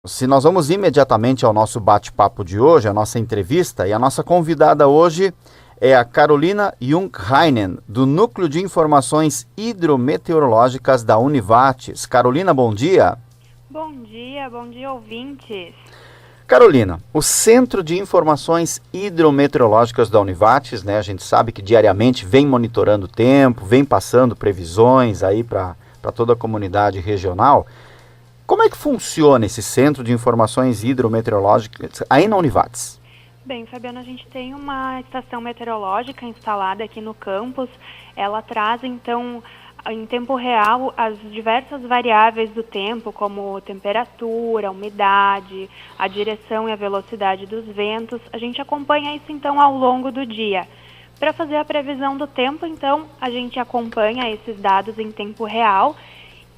Se nós vamos imediatamente ao nosso bate-papo de hoje, a nossa entrevista, e a nossa convidada hoje é a Carolina Jungheinen, do Núcleo de Informações Hidrometeorológicas da Univates. Carolina, bom dia. Bom dia, ouvintes. Carolina, o Centro de Informações Hidrometeorológicas da Univates, né, a gente sabe que diariamente vem monitorando o tempo, vem passando previsões aí para toda a comunidade regional. Como é que funciona esse Centro de Informações Hidrometeorológicas aí na Univates? Bem, Fabiana, a gente tem uma estação meteorológica instalada aqui no campus. Ela traz, então, em tempo real, as diversas variáveis do tempo, como temperatura, umidade, a direção e a velocidade dos ventos. A gente acompanha isso, então, ao longo do dia. Para fazer a previsão do tempo, então, a gente acompanha esses dados em tempo real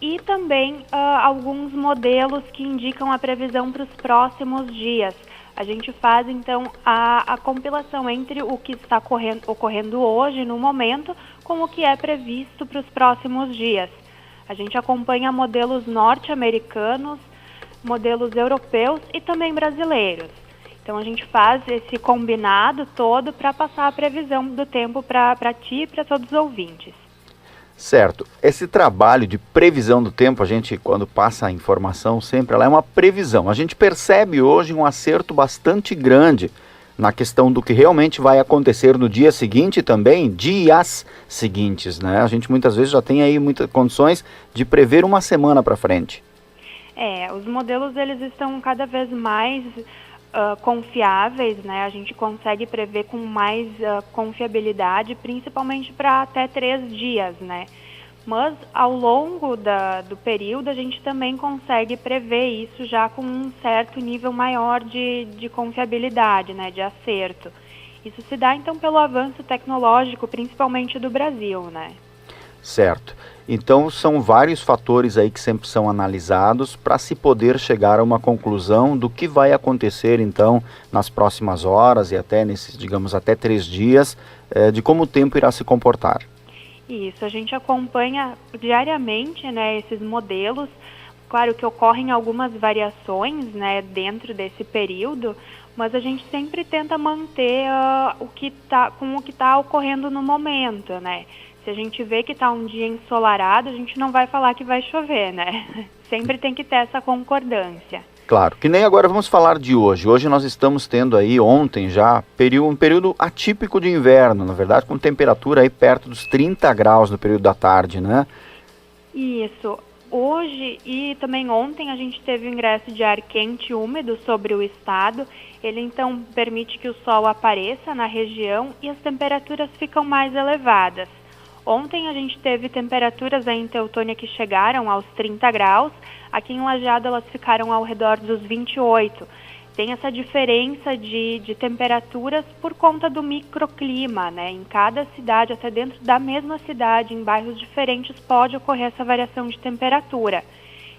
e também alguns modelos que indicam a previsão para os próximos dias. A gente faz, então, a compilação entre o que está ocorrendo hoje, no momento, com o que é previsto para os próximos dias. A gente acompanha modelos norte-americanos, modelos europeus e também brasileiros. Então, a gente faz esse combinado todo para passar a previsão do tempo para ti e para todos os ouvintes. Certo. Esse trabalho de previsão do tempo, a gente, quando passa a informação, sempre ela é uma previsão. A gente percebe hoje um acerto bastante grande na questão do que realmente vai acontecer no dia seguinte e também dias seguintes, né? A gente muitas vezes já tem aí muitas condições de prever uma semana para frente. Os modelos eles estão cada vez mais confiáveis, né? A gente consegue prever com mais confiabilidade, principalmente para até 3 dias, né? Mas ao longo do período a gente também consegue prever isso já com um certo nível maior de confiabilidade, né? De acerto. Isso se dá então pelo avanço tecnológico, principalmente do Brasil, né? Certo. Então são vários fatores aí que sempre são analisados para se poder chegar a uma conclusão do que vai acontecer então nas próximas horas e até nesses, digamos, até 3 dias, de como o tempo irá se comportar. Isso, a gente acompanha diariamente, né, esses modelos. Claro que ocorrem algumas variações, né, dentro desse período, mas a gente sempre tenta manter o que está ocorrendo no momento, né? Se a gente vê que está um dia ensolarado, a gente não vai falar que vai chover, né? Sempre tem que ter essa concordância. Claro, que nem agora vamos falar de hoje. Hoje nós estamos tendo aí, ontem já, um período atípico de inverno, na verdade, com temperatura aí perto dos 30 graus no período da tarde, né? Isso. Hoje e também ontem a gente teve o ingresso de ar quente e úmido sobre o estado. Ele então permite que o sol apareça na região e as temperaturas ficam mais elevadas. Ontem a gente teve temperaturas aí em Teutônia que chegaram aos 30 graus, aqui em Lajeado elas ficaram ao redor dos 28. Tem essa diferença de temperaturas por conta do microclima, né? Em cada cidade, até dentro da mesma cidade, em bairros diferentes, pode ocorrer essa variação de temperatura.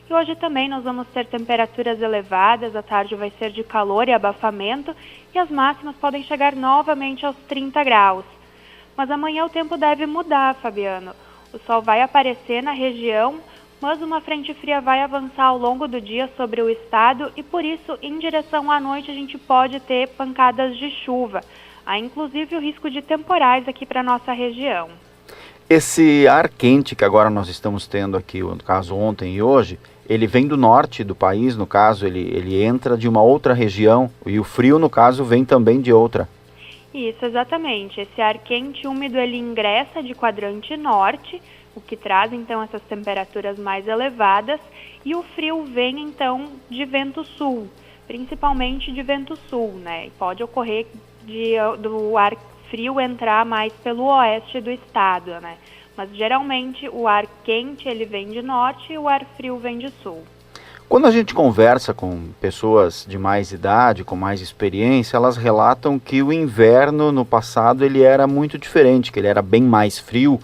E hoje também nós vamos ter temperaturas elevadas, a tarde vai ser de calor e abafamento, e as máximas podem chegar novamente aos 30 graus. Mas amanhã o tempo deve mudar, Fabiano. O sol vai aparecer na região, mas uma frente fria vai avançar ao longo do dia sobre o estado e, por isso, em direção à noite, a gente pode ter pancadas de chuva. Há, inclusive, o risco de temporais aqui para a nossa região. Esse ar quente que agora nós estamos tendo aqui, no caso ontem e hoje, ele vem do norte do país, no caso, ele entra de uma outra região, e o frio, no caso, vem também de outra. Isso, exatamente. Esse ar quente e úmido, ele ingressa de quadrante norte, o que traz, então, essas temperaturas mais elevadas, e o frio vem, então, de vento sul, principalmente de vento sul, né? E pode ocorrer do ar frio entrar mais pelo oeste do estado, né? Mas, geralmente, o ar quente, ele vem de norte e o ar frio vem de sul. Quando a gente conversa com pessoas de mais idade, com mais experiência, elas relatam que o inverno no passado ele era muito diferente, que ele era bem mais frio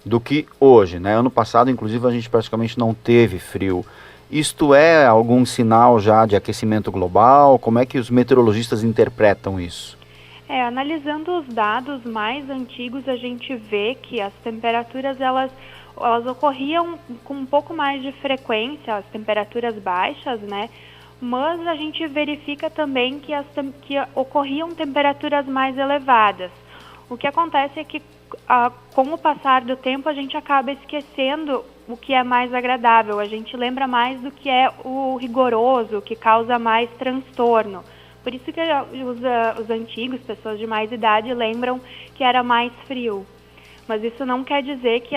do que hoje, né? Ano passado, inclusive, a gente praticamente não teve frio. Isto é algum sinal já de aquecimento global? Como é que os meteorologistas interpretam isso? Analisando os dados mais antigos, a gente vê que as temperaturas elas ocorriam com um pouco mais de frequência, as temperaturas baixas, né? mas a gente verifica também que ocorriam temperaturas mais elevadas. O que acontece é que, com o passar do tempo, a gente acaba esquecendo o que é mais agradável, a gente lembra mais do que é o rigoroso, o que causa mais transtorno. Por isso que os antigos, pessoas de mais idade, lembram que era mais frio. Mas isso não quer dizer que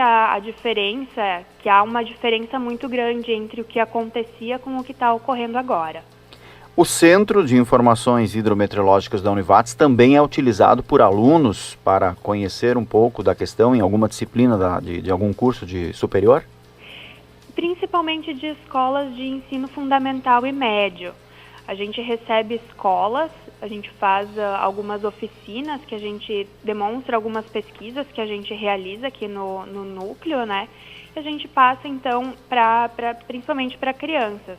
que há uma diferença muito grande entre o que acontecia com o que está ocorrendo agora. O Centro de Informações Hidrometeorológicas da Univates também é utilizado por alunos para conhecer um pouco da questão em alguma disciplina de algum curso de superior? Principalmente de escolas de ensino fundamental e médio. A gente recebe escolas, a gente faz algumas oficinas que a gente demonstra algumas pesquisas que a gente realiza aqui no núcleo, né? E a gente passa então principalmente para crianças.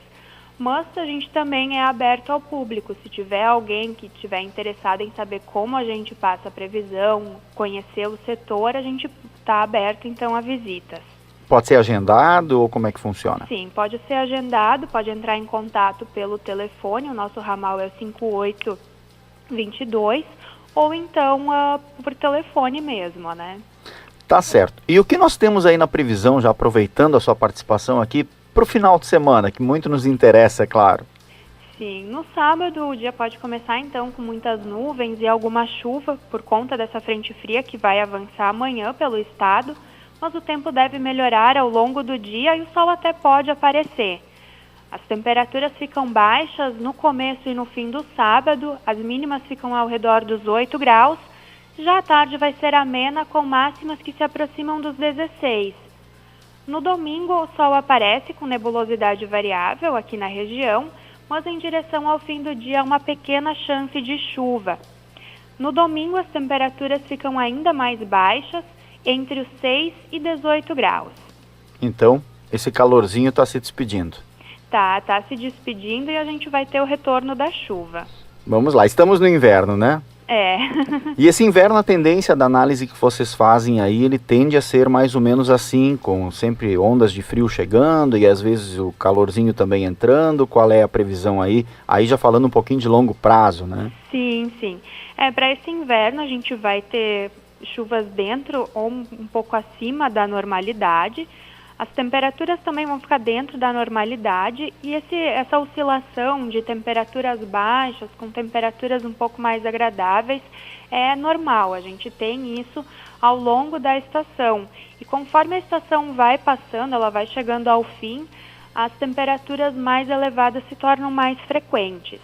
Mas a gente também é aberto ao público. Se tiver alguém que estiver interessado em saber como a gente passa a previsão, conhecer o setor, a gente está aberto então a visitas. Pode ser agendado ou como é que funciona? Sim, pode ser agendado, pode entrar em contato pelo telefone, o nosso ramal é 5822, ou então por telefone mesmo, né? Tá certo. E o que nós temos aí na previsão, já aproveitando a sua participação aqui, para o final de semana, que muito nos interessa, é claro? Sim, no sábado o dia pode começar então com muitas nuvens e alguma chuva por conta dessa frente fria que vai avançar amanhã pelo estado, mas o tempo deve melhorar ao longo do dia e o sol até pode aparecer. As temperaturas ficam baixas no começo e no fim do sábado, as mínimas ficam ao redor dos 8 graus, já à tarde vai ser amena com máximas que se aproximam dos 16. No domingo o sol aparece com nebulosidade variável aqui na região, mas em direção ao fim do dia há uma pequena chance de chuva. No domingo as temperaturas ficam ainda mais baixas, entre os 6 e 18 graus. Então, esse calorzinho está se despedindo. Tá se despedindo e a gente vai ter o retorno da chuva. Vamos lá, estamos no inverno, né? É. E esse inverno, a tendência da análise que vocês fazem aí, ele tende a ser mais ou menos assim, com sempre ondas de frio chegando e às vezes o calorzinho também entrando. Qual é a previsão aí? Aí já falando um pouquinho de longo prazo, né? Sim. Para esse inverno a gente vai ter chuvas dentro ou um pouco acima da normalidade. As temperaturas também vão ficar dentro da normalidade e essa oscilação de temperaturas baixas com temperaturas um pouco mais agradáveis é normal. A gente tem isso ao longo da estação. E conforme a estação vai passando, ela vai chegando ao fim, as temperaturas mais elevadas se tornam mais frequentes.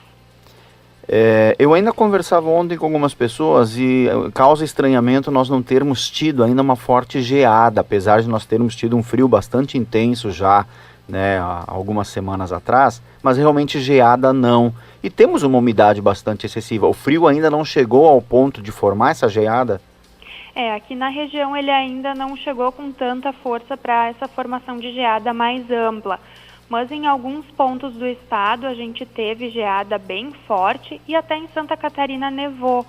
Eu ainda conversava ontem com algumas pessoas e causa estranhamento nós não termos tido ainda uma forte geada, apesar de nós termos tido um frio bastante intenso já, né, há algumas semanas atrás, mas realmente geada não. E temos uma umidade bastante excessiva. O frio ainda não chegou ao ponto de formar essa geada? Aqui na região ele ainda não chegou com tanta força para essa formação de geada mais ampla. Mas em alguns pontos do estado a gente teve geada bem forte e até em Santa Catarina nevou.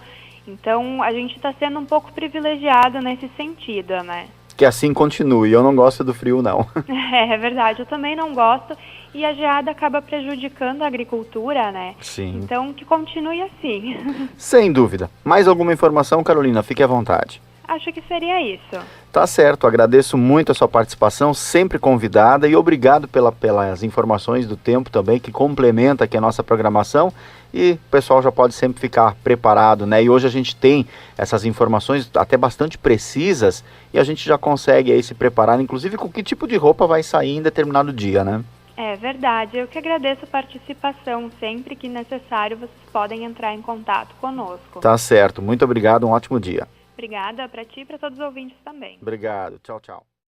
Então a gente está sendo um pouco privilegiado nesse sentido, né? Que assim continue, eu não gosto do frio não. É verdade, eu também não gosto e a geada acaba prejudicando a agricultura, né? Sim. Então que continue assim. Sem dúvida. Mais alguma informação, Carolina? Fique à vontade. Acho que seria isso. Tá certo, agradeço muito a sua participação, sempre convidada, e obrigado pelas informações do tempo também, que complementa aqui a nossa programação, e o pessoal já pode sempre ficar preparado, né? E hoje a gente tem essas informações até bastante precisas, e a gente já consegue aí se preparar, inclusive com que tipo de roupa vai sair em determinado dia, né? É verdade, eu que agradeço a participação, sempre que necessário vocês podem entrar em contato conosco. Tá certo, muito obrigado, um ótimo dia. Obrigada para ti e para todos os ouvintes também. Obrigado. Tchau, tchau.